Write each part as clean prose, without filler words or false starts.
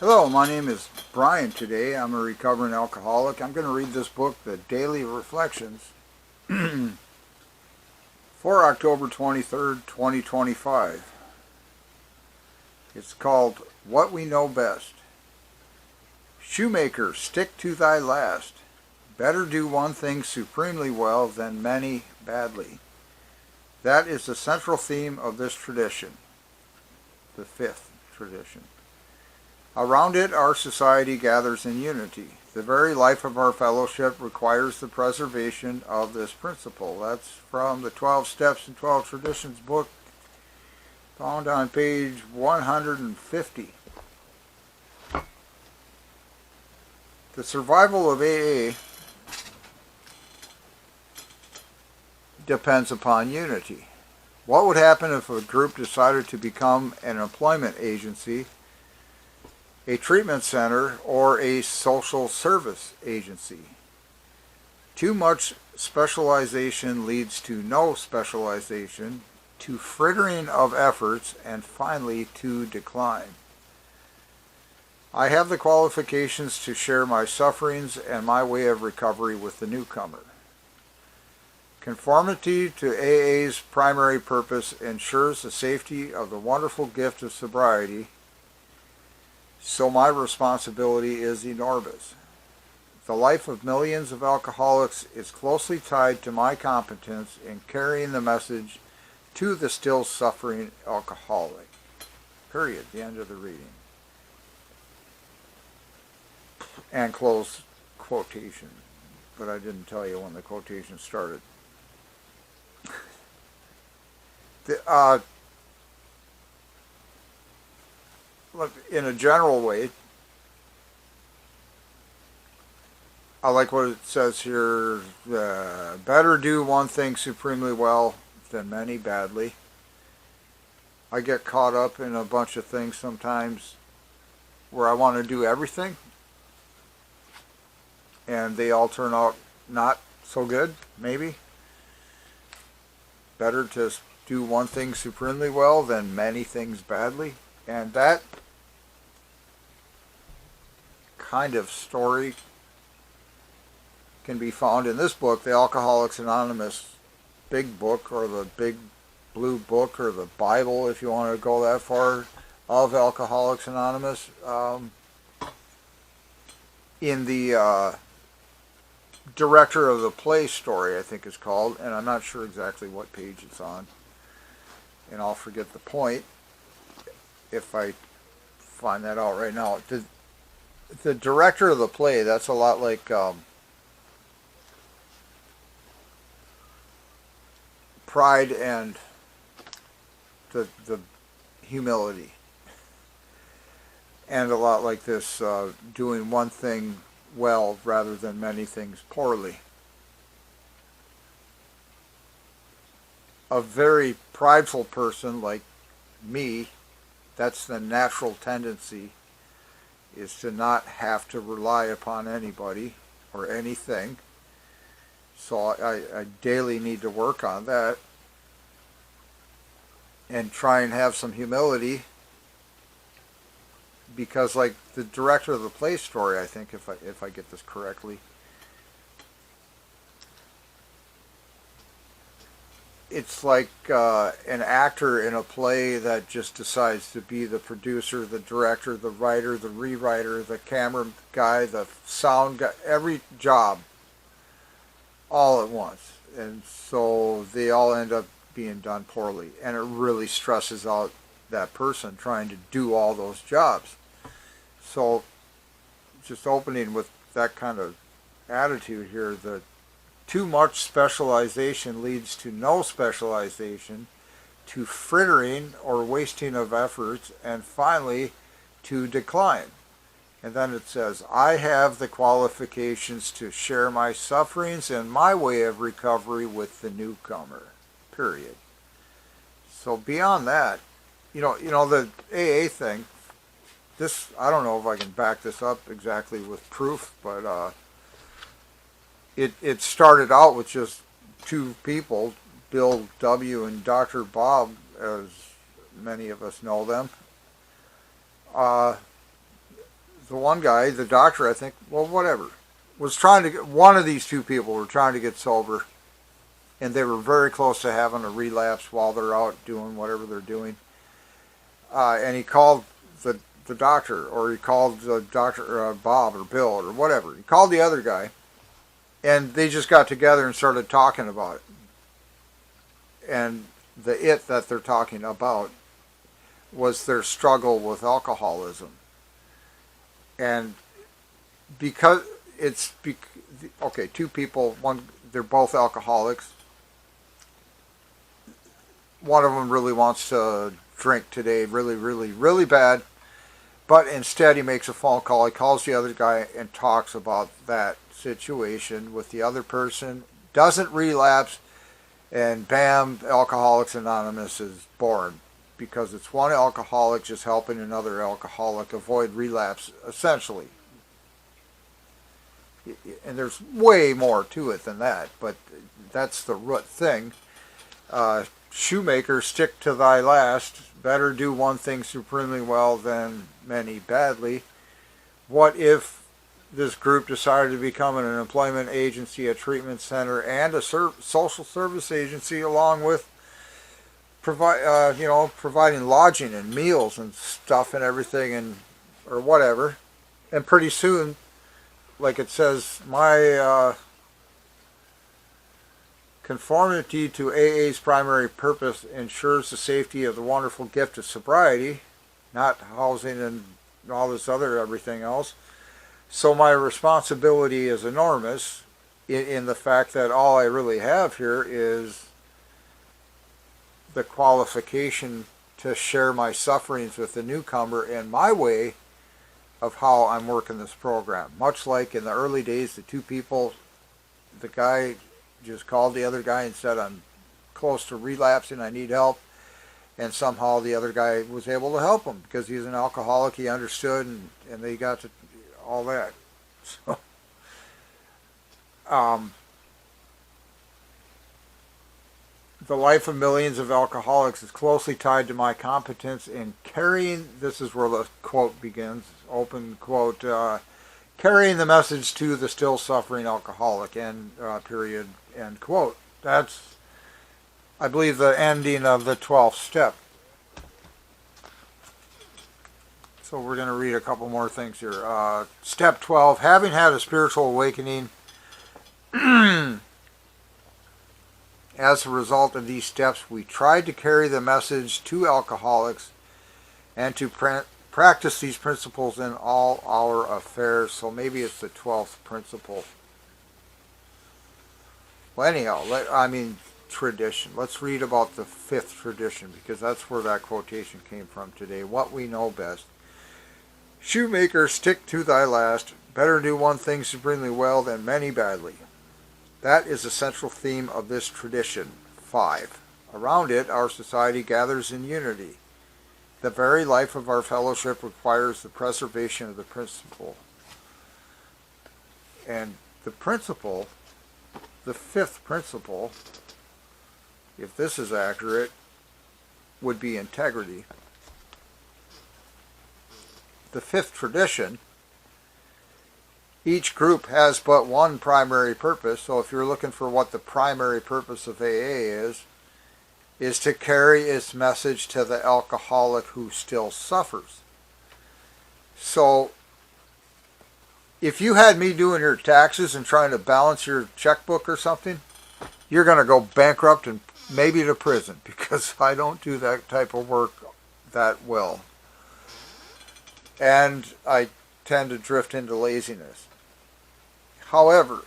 Hello, my name is Brian today. I'm a recovering alcoholic. I'm going to read this book, The Daily Reflections, for October 23rd, 2025. It's called What We Know Best. Shoemaker, stick to thy last. Better do one thing supremely well than many badly. That is the central theme of this tradition, the fifth tradition. Around it, our society gathers in unity. The very life of our fellowship requires the preservation of this principle. That's from the 12 Steps and 12 Traditions book, found on page 150. The survival of AA depends upon unity. What would happen if a group decided to become an employment agency, a treatment center, or a social service agency? Too much specialization leads to no specialization, to frittering of efforts, and finally to decline. I have the qualifications to share my sufferings and my way of recovery with the newcomer. Conformity to AA's primary purpose ensures the safety of the wonderful gift of sobriety, so my responsibility is enormous. The life of millions of alcoholics is closely tied to my competence in carrying the message to the still suffering alcoholic. Period. The end of the reading. And close quotation. But I didn't tell you when the quotation started. Look, in a general way, I like what it says here. Better do one thing supremely well than many badly. I get caught up in a bunch of things sometimes where I want to do everything, and they all turn out not so good, maybe. Better to do one thing supremely well than many things badly. And that kind of story can be found in this book, the Alcoholics Anonymous Big Book, or the Big Blue Book, or the Bible, if you want to go that far, of Alcoholics Anonymous. In the Director of the Play story, I think it's called, and I'm not sure exactly what page it's on, and I'll forget the point if I find that out right now. The Director of the Play, that's a lot like pride and the humility, and a lot like this doing one thing well rather than many things poorly. A very prideful person like me, that's the natural tendency, is to not have to rely upon anybody or anything. So I daily need to work on that and try and have some humility, because like the Director of the Play story, I think, if I get this correctly, it's like an actor in a play that just decides to be the producer, the director, the writer, the rewriter, the camera guy, the sound guy, every job all at once. And so they all end up being done poorly. And it really stresses out that person trying to do all those jobs. So just opening with that kind of attitude here, that too much specialization leads to no specialization, to frittering or wasting of efforts, and finally to decline. And then it says, I have the qualifications to share my sufferings and my way of recovery with the newcomer. Period. So beyond that, you know the AA thing, this, I don't know if I can back this up exactly with proof, but it started out with just two people, Bill W. and Dr. Bob, as many of us know them. the one guy, the doctor, I think, well, whatever, was trying to get, one of these two people were trying to get sober, and they were very close to having a relapse while they're out doing whatever they're doing. And he called the doctor, or he called the doctor, Bob or Bill or whatever. He called the other guy, and they just got together and started talking about it. And the it that they're talking about was their struggle with alcoholism. And because okay, two people, one, they're both alcoholics. One of them really wants to drink today, really, really, really bad. But instead, he makes a phone call. He calls the other guy and talks about that situation with the other person. Doesn't relapse, and bam, Alcoholics Anonymous is born, because it's one alcoholic just helping another alcoholic avoid relapse, essentially. And there's way more to it than that, but that's the root thing. Shoemaker, stick to thy last. Better do one thing supremely well than many badly. What if this group decided to become an employment agency, a treatment center, and a social service agency, along with providing lodging and meals and stuff and everything, and or whatever. And pretty soon, like it says, my conformity to AA's primary purpose ensures the safety of the wonderful gift of sobriety, not housing and all this other everything else. So my responsibility is enormous in the fact that all I really have here is the qualification to share my sufferings with the newcomer and my way of how I'm working this program. Much like in the early days, the two people, the guy just called the other guy and said, I'm close to relapsing, I need help. And somehow the other guy was able to help him because he's an alcoholic, he understood, and they got to all that. So, the life of millions of alcoholics is closely tied to my competence in carrying, this is where the quote begins, open quote, carrying the message to the still suffering alcoholic, end period, end quote. That's, I believe, the ending of the 12th step. So we're going to read a couple more things here. Step 12, having had a spiritual awakening, as a result of these steps, we tried to carry the message to alcoholics and to practice these principles in all our affairs. So maybe it's the 12th principle. Well, anyhow, tradition. Let's read about the 5th tradition, because that's where that quotation came from today. What we know best. Shoemaker, stick to thy last. Better do one thing supremely well than many badly. That is the central theme of this tradition. 5. Around it, our society gathers in unity. The very life of our fellowship requires the preservation of the principle. And the principle, the 5th principle, if this is accurate, would be integrity. The 5th tradition, each group has but one primary purpose. So if you're looking for what the primary purpose of AA is to carry its message to the alcoholic who still suffers. So if you had me doing your taxes and trying to balance your checkbook or something, you're going to go bankrupt and maybe to prison, because I don't do that type of work that well. And I tend to drift into laziness. However,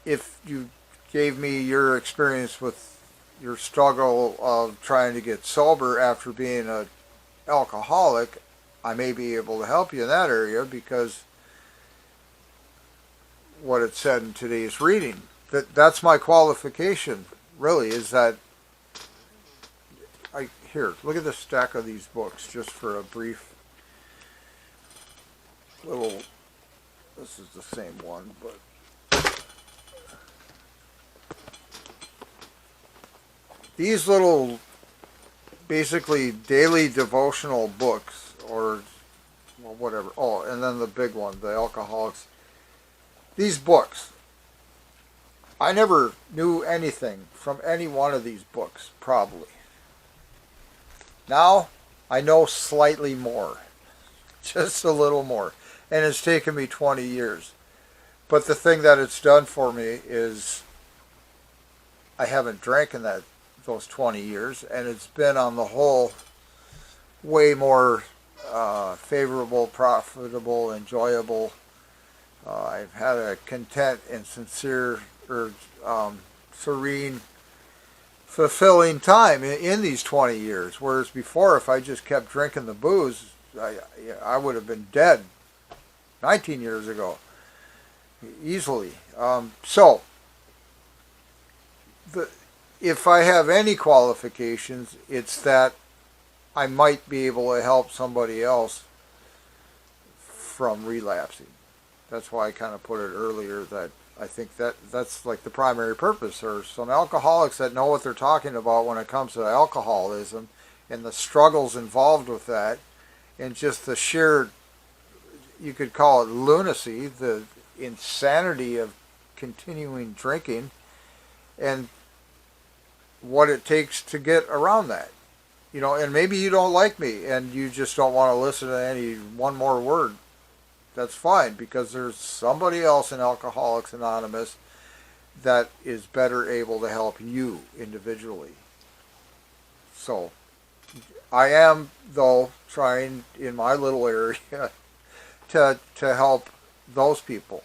if you gave me your experience with your struggle of trying to get sober after being an alcoholic, I may be able to help you in that area, because what it said in today's reading, that's my qualification, really, is that here, look at the stack of these books, just for a brief little, this is the same one, but these little, basically daily devotional books, or well, whatever. Oh, and then the big one, the Alcoholics. These books. I never knew anything from any one of these books, probably. Now, I know slightly more. Just a little more. And it's taken me 20 years. But the thing that it's done for me is I haven't drank in those 20 years, and it's been on the whole way more favorable, profitable, enjoyable. I've had a content and sincere or serene, fulfilling time in these 20 years. Whereas before, if I just kept drinking the booze, I would have been dead 19 years ago, easily. So, if I have any qualifications, it's that I might be able to help somebody else from relapsing. That's why I kind of put it earlier that I think that's like the primary purpose. There's some alcoholics that know what they're talking about when it comes to alcoholism and the struggles involved with that, and just the sheer, you could call it lunacy, the insanity of continuing drinking, and what it takes to get around that. And maybe you don't like me and you just don't want to listen to any one more word. That's fine, because there's somebody else in Alcoholics Anonymous that is better able to help you individually. So, I am, though, trying in my little area to help those people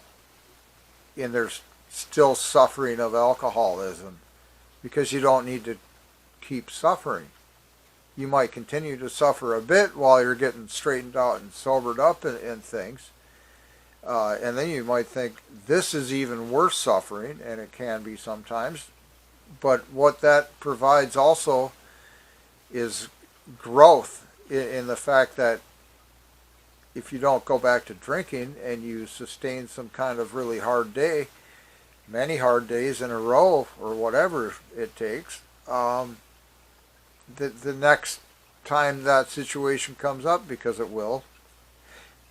in their still suffering of alcoholism, because you don't need to keep suffering. You might continue to suffer a bit while you're getting straightened out and sobered up and things. And then you might think, this is even worse suffering, and it can be sometimes. But what that provides also is growth in the fact that if you don't go back to drinking and you sustain some kind of really hard day, many hard days in a row or whatever it takes, the next time that situation comes up, because it will,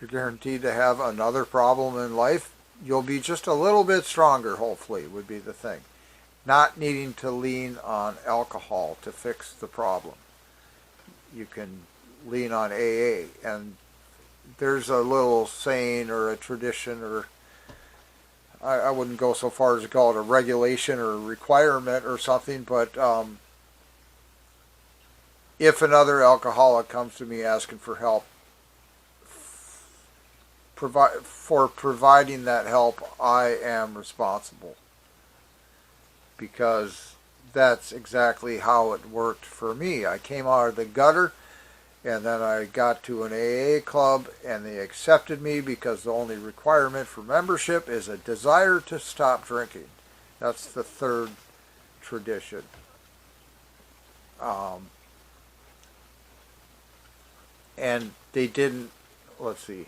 you're guaranteed to have another problem in life. You'll be just a little bit stronger, hopefully, would be the thing. Not needing to lean on alcohol to fix the problem. You can lean on AA, and there's a little saying or a tradition, or I wouldn't go so far as to call it a regulation or a requirement or something, but if another alcoholic comes to me asking for help, providing that help, I am responsible, because that's exactly how it worked for me. I came out of the gutter, and then I got to an AA club, and they accepted me because the only requirement for membership is a desire to stop drinking. That's the third tradition. And they didn't, let's see,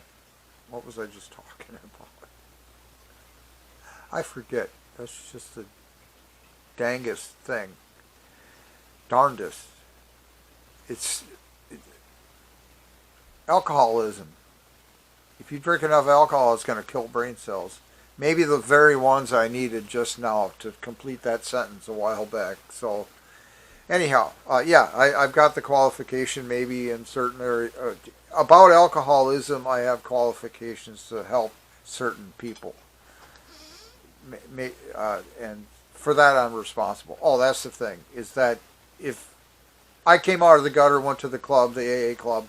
what was I just talking about? I forget. That's just the dangest thing. Darndest. Alcoholism. If you drink enough alcohol, it's going to kill brain cells. Maybe the very ones I needed just now to complete that sentence a while back. So, anyhow, I've got the qualification maybe in certain areas. About alcoholism, I have qualifications to help certain people. And for that, I'm responsible. Oh, that's the thing, is that if I came out of the gutter, went to the club, the AA club,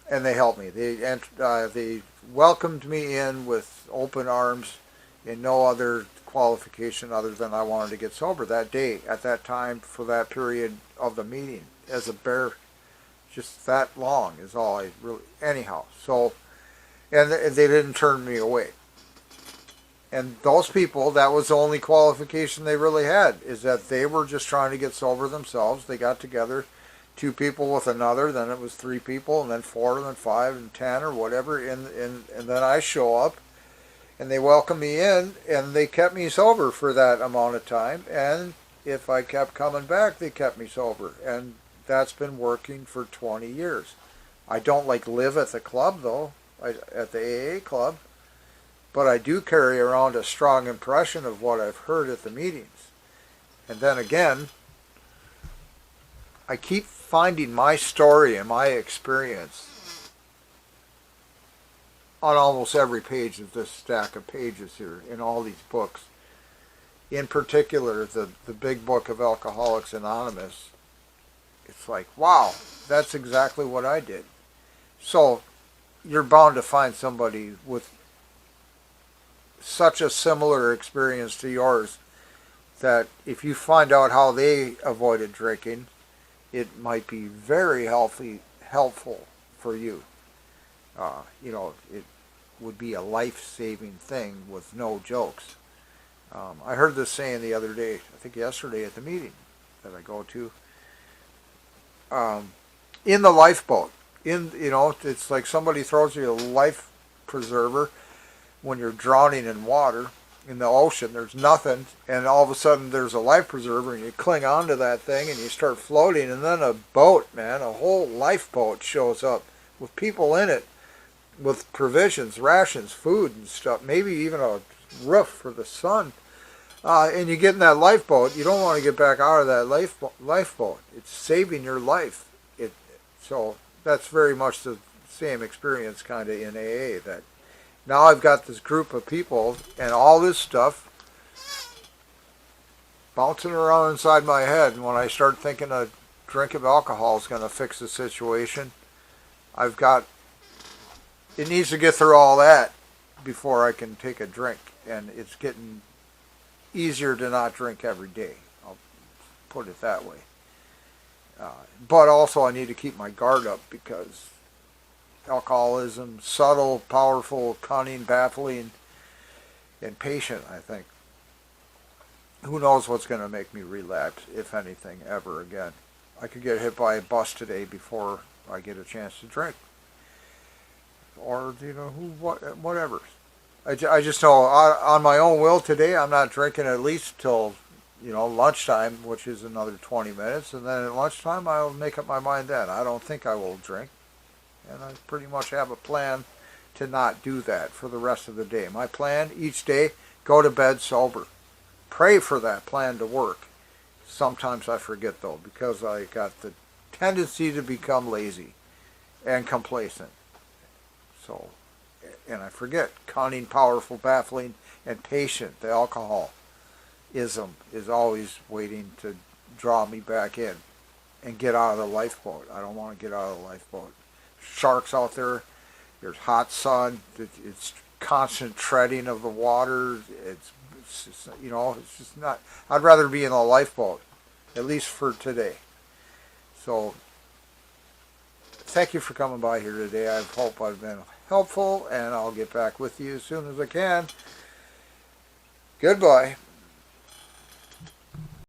and they helped me. They welcomed me in with open arms, and no other qualification other than I wanted to get sober that day, at that time, for that period of the meeting, as a bare, just that long is all I really, anyhow. So, and they didn't turn me away. And those people, that was the only qualification they really had, is that they were just trying to get sober themselves. They got together, 2 people with another, then it was 3 people, and then 4, and then 5, and 10, or whatever, and then I show up, and they welcomed me in, and they kept me sober for that amount of time, and if I kept coming back, they kept me sober, and that's been working for 20 years. I don't live at the club, though. at the AA club, but I do carry around a strong impression of what I've heard at the meetings. And then again, I keep finding my story and my experience on almost every page of this stack of pages here in all these books. In particular, the big book of Alcoholics Anonymous. It's like, wow, that's exactly what I did. So you're bound to find somebody with such a similar experience to yours that if you find out how they avoided drinking, it might be very helpful for you. It would be a life-saving thing with no jokes. I heard this saying the other day, I think yesterday at the meeting that I go to. In the lifeboat, it's like somebody throws you a life preserver when you're drowning in water in the ocean. There's nothing, and all of a sudden there's a life preserver, and you cling onto that thing, and you start floating, and then a boat, man, a whole lifeboat shows up with people in it, with provisions, rations, food, and stuff. Maybe even a roof for the sun. And you get in that lifeboat, you don't want to get back out of that lifeboat. It's saving your life. So that's very much the same experience kind of in AA. That now I've got this group of people and all this stuff bouncing around inside my head. And when I start thinking a drink of alcohol is going to fix the situation, it needs to get through all that before I can take a drink. And it's getting easier to not drink every day. I'll put it that way. But also I need to keep my guard up because alcoholism, subtle, powerful, cunning, baffling, and patient, I think. Who knows what's going to make me relapse, if anything, ever again. I could get hit by a bus today before I get a chance to drink. Or, whatever. I just know on my own will today I'm not drinking at least till lunchtime, which is another 20 minutes, and then at lunchtime I'll make up my mind then. I don't think I will drink, and I pretty much have a plan to not do that for the rest of the day. My plan each day, go to bed sober. Pray for that plan to work. Sometimes I forget though, because I got the tendency to become lazy and complacent. So, and I forget, cunning, powerful, baffling, and patient. The alcoholism is always waiting to draw me back in and get out of the lifeboat. I don't want to get out of the lifeboat. Sharks out there. There's hot sun. It's constant treading of the water. It's just not. I'd rather be in a lifeboat, at least for today. So, thank you for coming by here today. I hope I've been helpful, and I'll get back with you as soon as I can. Goodbye.